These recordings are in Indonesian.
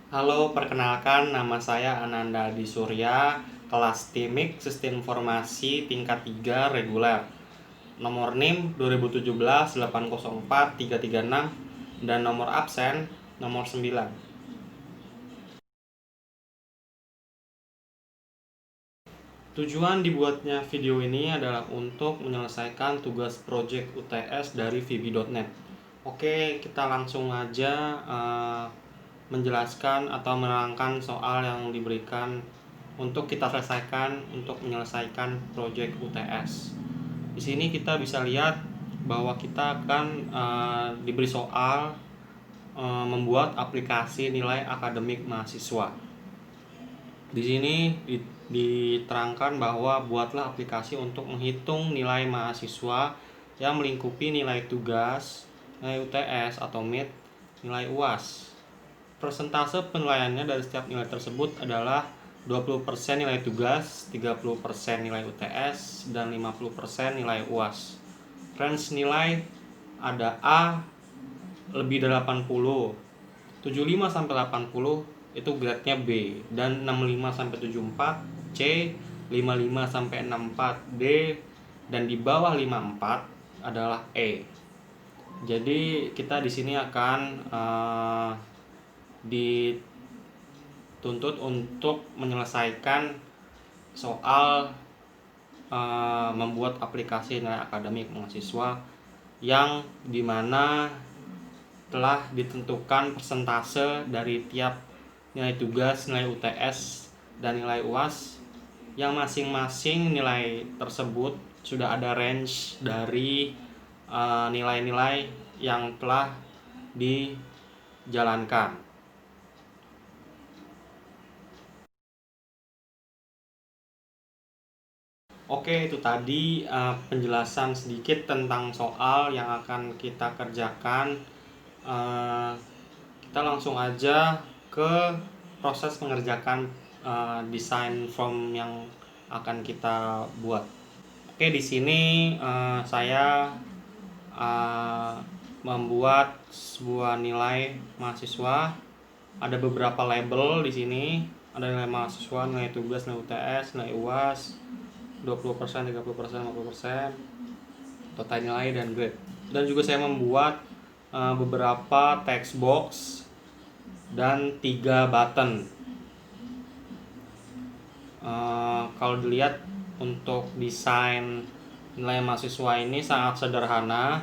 Halo, perkenalkan nama saya Ananda Adi Surya, kelas TIMIK Sistem Informasi tingkat 3 reguler. Nomor NIM 2017-804-336 dan nomor absen nomor 9. Tujuan dibuatnya video ini adalah untuk menyelesaikan tugas project UTS dari VB.net. Oke, kita langsung aja menjelaskan atau menerangkan soal yang diberikan untuk kita selesaikan untuk menyelesaikan project UTS. Di sini kita bisa lihat bahwa kita akan diberi soal membuat aplikasi nilai akademik mahasiswa. Di sini diterangkan bahwa buatlah aplikasi untuk menghitung nilai mahasiswa yang melingkupi nilai tugas, nilai UTS atau MIT, nilai UAS. Persentase penilaiannya dari setiap nilai tersebut adalah 20% nilai tugas, 30% nilai UTS, dan 50% nilai UAS. Range nilai ada A lebih dari 80, 75 sampai 80 itu grade-nya B, dan 65 sampai 74 C, 55 sampai 64 D, dan di bawah 54 adalah E. Jadi kita di sini akan dituntut untuk menyelesaikan soal membuat aplikasi nilai akademik mahasiswa yang dimana telah ditentukan persentase dari tiap nilai tugas, nilai UTS, dan nilai UAS yang masing-masing nilai tersebut sudah ada range dari nilai-nilai yang telah dijalankan. Oke, itu tadi penjelasan sedikit tentang soal yang akan kita kerjakan. Kita langsung aja ke proses mengerjakan desain form yang akan kita buat. Oke, di sini saya membuat sebuah nilai mahasiswa. Ada beberapa label di sini. Ada nilai mahasiswa, nilai tugas, nilai UTS, nilai UAS, 20%, 30%, 50%, total nilai, dan grade. Dan juga saya membuat beberapa text box dan 3 button. Kalau dilihat untuk desain nilai mahasiswa ini sangat sederhana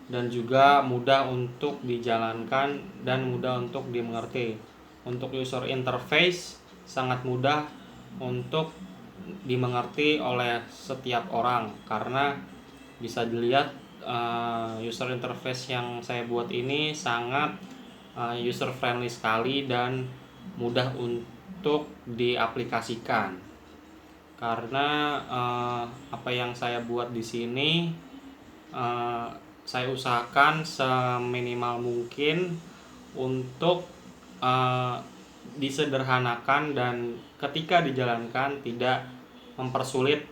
dan juga mudah untuk dijalankan dan mudah untuk dimengerti. Untuk user interface sangat mudah untuk dimengerti oleh setiap orang karena bisa dilihat user interface yang saya buat ini sangat user friendly sekali dan mudah untuk diaplikasikan. Karena apa yang saya buat di sini saya usahakan seminimal mungkin untuk disederhanakan dan ketika dijalankan tidak mempersulit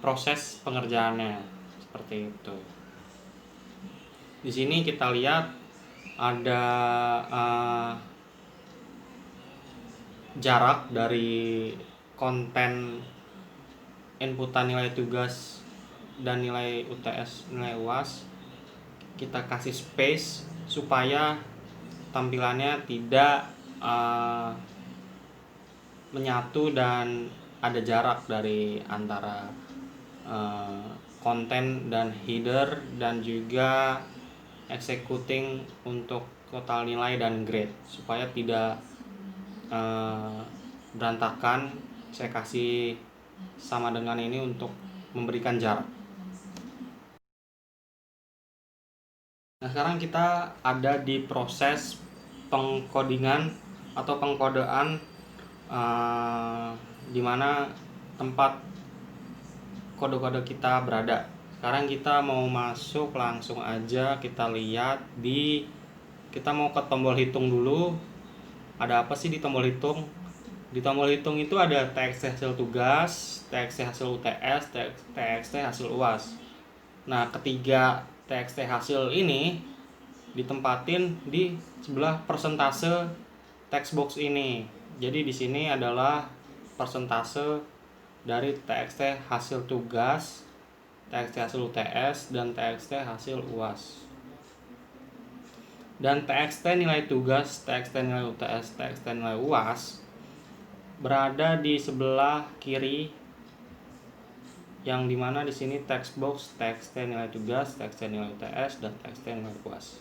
proses pengerjaannya, seperti itu. Di sini kita lihat ada jarak dari konten inputan nilai tugas dan nilai UTS, nilai UAS. Kita kasih space supaya tampilannya tidak menyatu dan ada jarak dari antara konten dan header, dan juga executing untuk total nilai dan grade supaya tidak berantakan. Saya kasih sama dengan ini untuk memberikan jarak. Nah, sekarang kita ada di proses pengkodingan atau pengkodean di mana tempat kode-kode kita berada. Sekarang kita mau masuk langsung aja, kita lihat kita mau ke tombol hitung dulu. Ada apa sih di tombol hitung? Di tombol hitung itu ada TXT hasil tugas, TXT hasil UTS, TXT hasil UAS. Nah, ketiga TXT hasil ini ditempatin di sebelah persentase text box ini. Jadi di sini adalah persentase dari TXT hasil tugas, TXT hasil UTS, dan TXT hasil UAS. Dan TXT nilai tugas, TXT nilai UTS, TXT nilai UAS berada di sebelah kiri, yang dimana di sini text box TXT nilai tugas, TXT nilai UTS, dan TXT nilai UAS.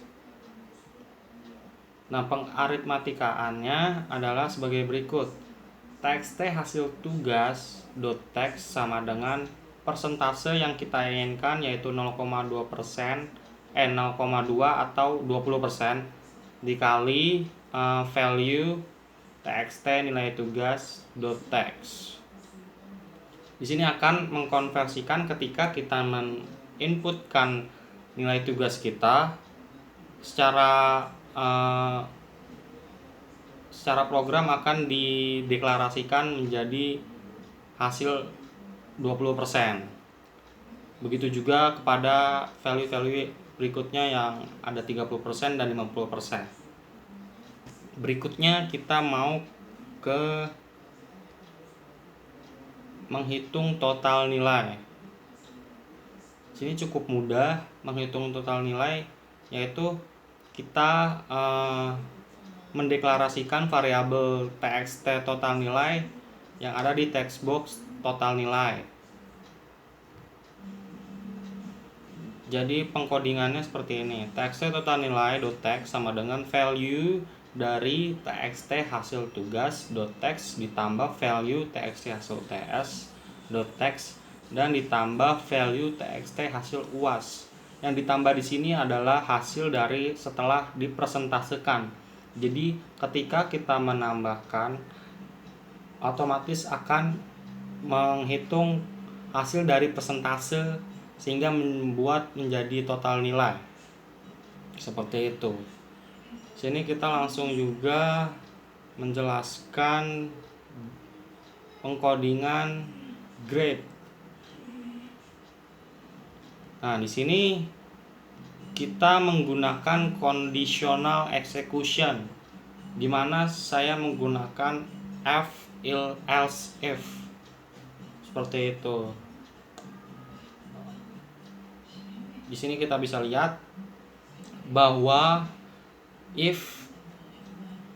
Nah, pengaritmatikaannya adalah sebagai berikut. TXT hasil tugas .text sama dengan persentase yang kita inginkan, yaitu 0,2%, 0,2 atau 20% dikali value TXT nilai tugas .text. Di sini akan mengkonversikan ketika kita menginputkan nilai tugas kita secara program akan dideklarasikan menjadi hasil 20%. Begitu juga kepada value-value berikutnya yang ada 30% dan 50%. Berikutnya kita mau ke menghitung total nilai. Sini cukup mudah menghitung total nilai, yaitu kita mendeklarasikan variabel TXT total nilai yang ada di text box total nilai. Jadi pengkodingannya seperti ini. TXT total nilai .text sama dengan value dari TXT hasil tugas .text ditambah value TXT hasil UTS .text dan ditambah value TXT hasil UAS. Yang ditambah di sini adalah hasil dari setelah dipresentasekan. Jadi ketika kita menambahkan, otomatis akan menghitung hasil dari persentase sehingga membuat menjadi total nilai. Seperti itu. Sini kita langsung juga menjelaskan pengkodingan grade. Nah, di sini kita menggunakan conditional execution, di mana saya menggunakan else if. Seperti itu. Di sini kita bisa lihat bahwa if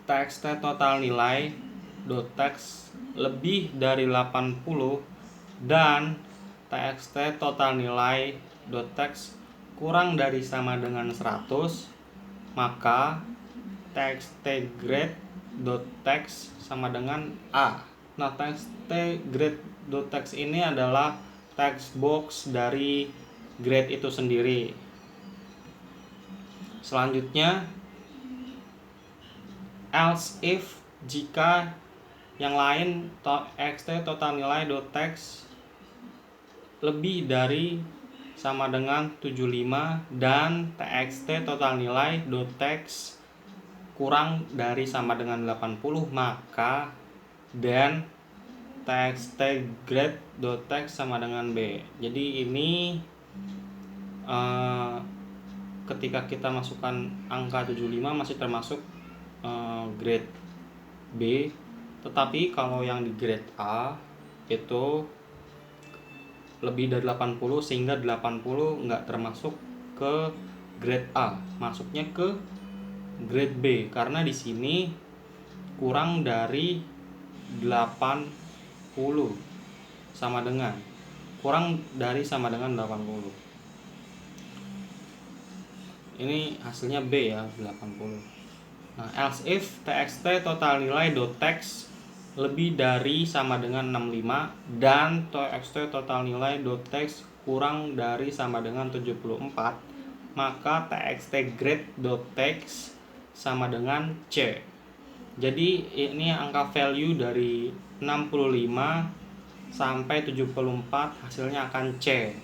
TXT total nilai .text lebih dari 80 dan TXT total nilai .text kurang dari sama dengan 100, maka TXT grade .text sama dengan A. Nah, TXT grade .text ini adalah text box dari grade itu sendiri. Selanjutnya, else if jika yang lain TXT total nilai .text lebih dari sama dengan 75 dan TXT total nilai .text kurang dari sama dengan 80, maka then TXT grade .text sama dengan B. Jadi ini ketika kita masukkan angka 75 masih termasuk grade B, tetapi kalau yang di grade A itu lebih dari 80 sehingga 80 nggak termasuk ke grade A, masuknya ke grade B karena di sini kurang dari 80 sama dengan sama dengan 80. Ini hasilnya B ya, 80. Nah, else if TXT total nilai .text lebih dari sama dengan 65 dan TXT total nilai .text kurang dari sama dengan 74, maka TXT grade .text sama dengan C. Jadi ini angka value dari 65 sampai 74 hasilnya akan C.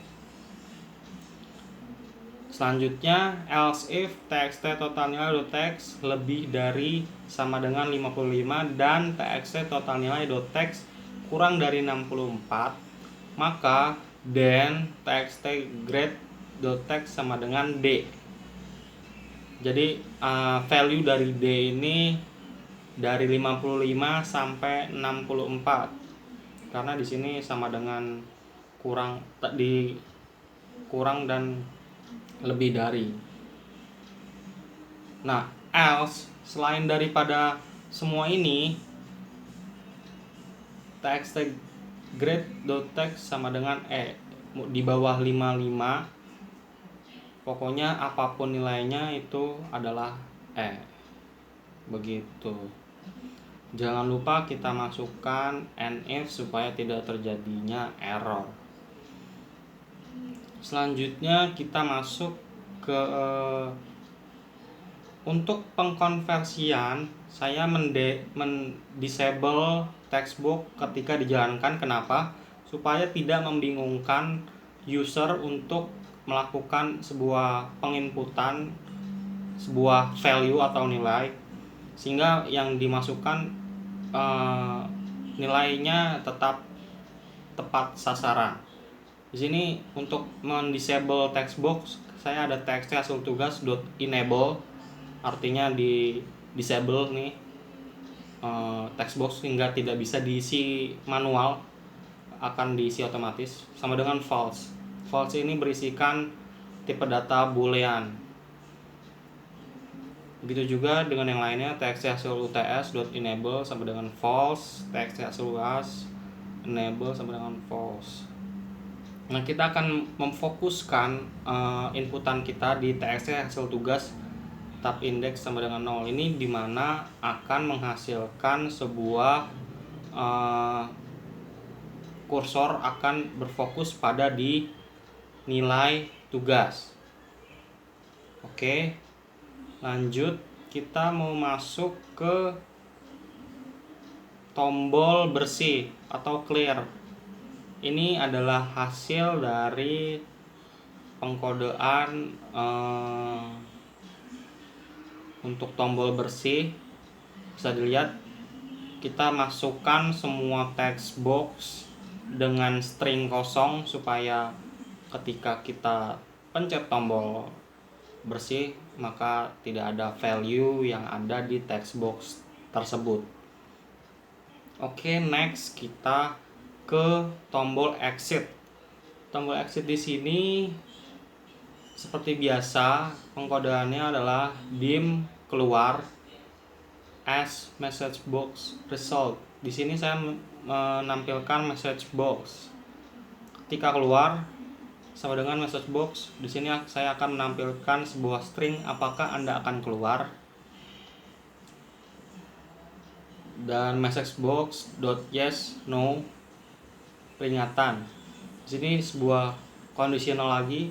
Selanjutnya, else if TXT total nilai .text lebih dari sama dengan 55 dan TXT total nilai .text kurang dari 64, maka then TXT grade .text sama dengan D. Jadi value dari D ini dari 55 sampai 64. Karena di sini sama dengan kurang dan lebih dari. Nah, else selain daripada semua ini, txt grade.text sama dengan di bawah 55, pokoknya apapun nilainya itu adalah begitu. Jangan lupa kita masukkan NF supaya tidak terjadinya error. Selanjutnya kita masuk ke untuk pengkonversian. Saya disable textbook ketika dijalankan. Kenapa? Supaya tidak membingungkan user untuk melakukan sebuah penginputan sebuah value atau nilai, sehingga yang dimasukkan nilainya tetap tepat sasaran. Di sini untuk mendisable textbox, saya ada txt hasil tugas .enable, artinya di disable nih textbox hingga tidak bisa diisi manual, akan diisi otomatis, sama dengan false. False ini berisikan tipe data boolean. Begitu juga dengan yang lainnya, txt hasil UTS .enable sama dengan false, txt hasil UAS enable sama dengan false. Nah, kita akan memfokuskan inputan kita di txt hasil tugas tab index sama dengan 0. Ini dimana akan menghasilkan sebuah kursor akan berfokus pada di nilai tugas. Oke, lanjut kita mau masuk ke tombol bersih atau clear. Ini adalah hasil dari pengkodean untuk tombol bersih. Bisa dilihat kita masukkan semua text box dengan string kosong supaya ketika kita pencet tombol bersih maka tidak ada value yang ada di text box tersebut. Oke, next kita ke tombol exit. Tombol exit di sini seperti biasa pengkodeannya adalah dim keluar as message box result. Di sini saya menampilkan message box. Ketika keluar sama dengan message box, di sini saya akan menampilkan sebuah string apakah Anda akan keluar. Dan message box .yes no peringatan. Di sini sebuah conditional lagi,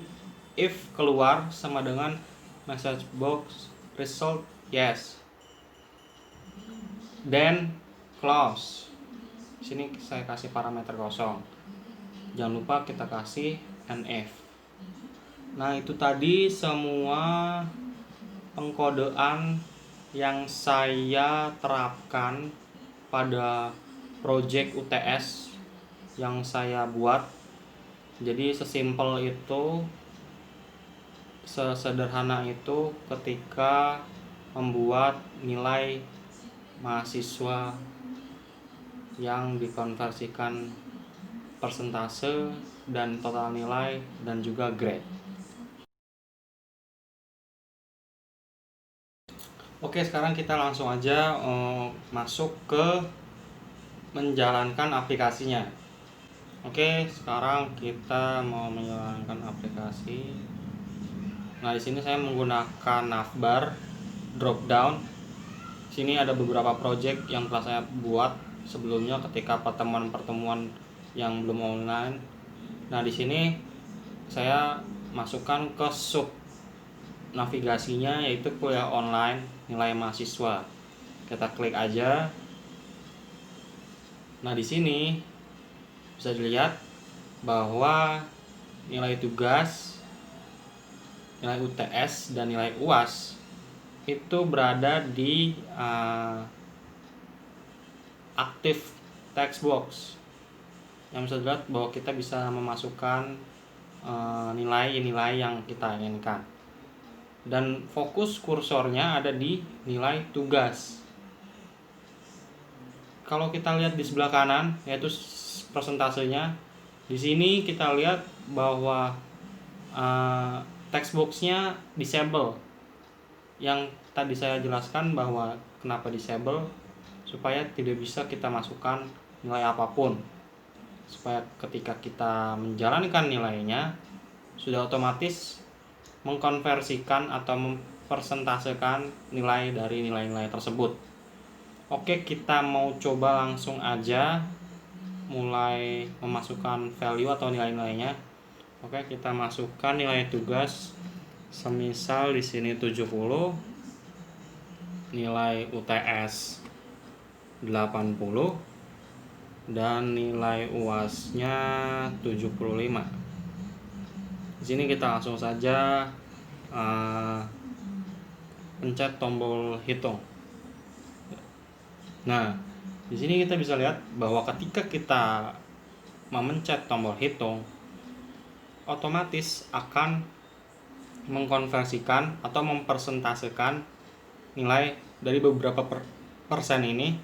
if keluar sama dengan message box result yes. Then close. Di sini saya kasih parameter kosong. Jangan lupa kita kasih NF. Nah, itu tadi semua pengkodean yang saya terapkan pada project UTS yang saya buat. Jadi sesimpel itu, sesederhana itu ketika membuat nilai mahasiswa yang dikonversikan persentase dan total nilai dan juga grade. Oke, sekarang kita langsung aja masuk ke menjalankan aplikasinya. Oke, sekarang kita mau menjalankan aplikasi. Nah, di sini saya menggunakan navbar drop down. Sini ada beberapa project yang telah saya buat sebelumnya ketika pertemuan-pertemuan yang belum online. Nah, di sini saya masukkan ke sub navigasinya yaitu kuliah online nilai mahasiswa. Kita klik aja. Nah, di sini bisa dilihat bahwa nilai tugas, nilai UTS dan nilai UAS itu berada di aktif text box, yang bisa dilihat bahwa kita bisa memasukkan nilai-nilai yang kita inginkan. dan fokus kursornya ada di nilai tugas. Kalau kita lihat di sebelah kanan, yaitu persentasenya, di sini kita lihat bahwa text box-nya disable. Yang tadi saya jelaskan bahwa kenapa disable, supaya tidak bisa kita masukkan nilai apapun, supaya ketika kita menjalankan nilainya sudah otomatis mengkonversikan atau mempersentasekan nilai dari nilai-nilai tersebut. Oke, kita mau coba langsung aja mulai memasukkan value atau nilai-nilainya. Oke, kita masukkan nilai tugas. Semisal di sini 70, nilai UTS 80, dan nilai UAS-nya 75. Di sini kita langsung saja pencet tombol hitung. Nah, di sini kita bisa lihat bahwa ketika kita memencet tombol hitung, otomatis akan mengkonversikan atau mempersentasekan nilai dari beberapa persen ini.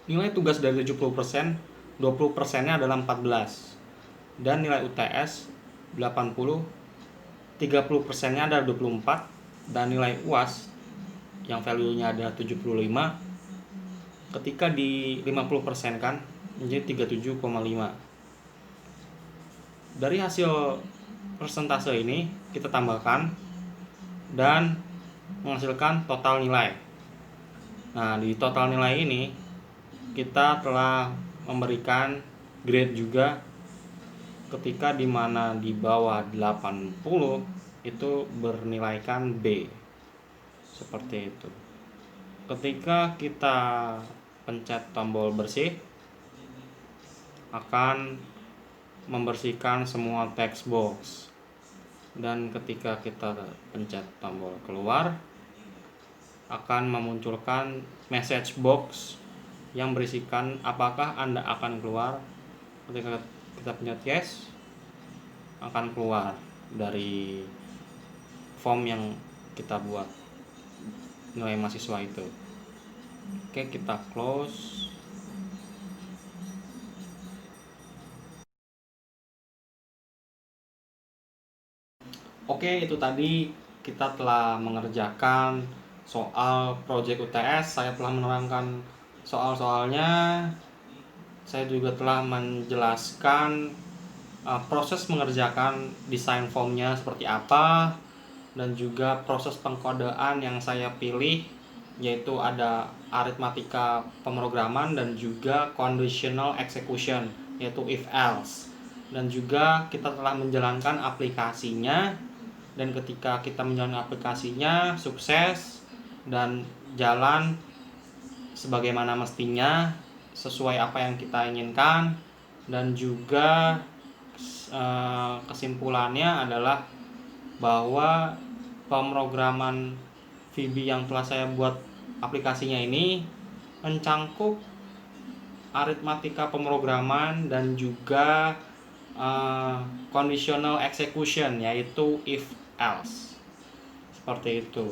Nilai tugas dari 70%, 20%-nya adalah 14. Dan nilai UTS 80, 30%-nya adalah 24. Dan nilai UAS yang value-nya adalah 75, ketika di 50% kan menjadi 37,5. Dari hasil persentase ini kita tambahkan dan menghasilkan total nilai. Nah, di total nilai ini kita telah memberikan grade juga, ketika di mana di bawah 80 itu bernilaikan B. Seperti itu. Ketika kita pencet tombol bersih, akan membersihkan semua text box. Dan ketika kita pencet tombol keluar, akan memunculkan message box yang berisikan apakah Anda akan keluar. Ketika kita pencet yes, akan keluar dari form yang kita buat nilai mahasiswa itu. Oke, kita close. Oke, itu tadi kita telah mengerjakan soal project UTS. Saya telah menerangkan soal-soalnya. Saya juga telah menjelaskan proses mengerjakan desain formnya seperti apa, dan juga proses pengkodean yang saya pilih, yaitu ada aritmatika pemrograman dan juga conditional execution, yaitu if else. Dan juga kita telah menjalankan aplikasinya, dan ketika kita menjalankan aplikasinya sukses dan jalan sebagaimana mestinya, sesuai apa yang kita inginkan. Dan juga kesimpulannya adalah bahwa pemrograman VB yang telah saya buat aplikasinya ini mencangkup aritmatika pemrograman dan juga conditional execution, yaitu if else. Seperti itu.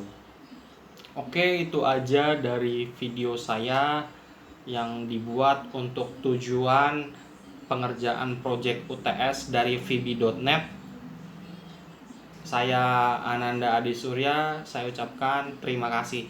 Oke, itu aja dari video saya yang dibuat untuk tujuan pengerjaan project UTS dari VB.net. Saya Ananda Adi Surya, saya ucapkan terima kasih.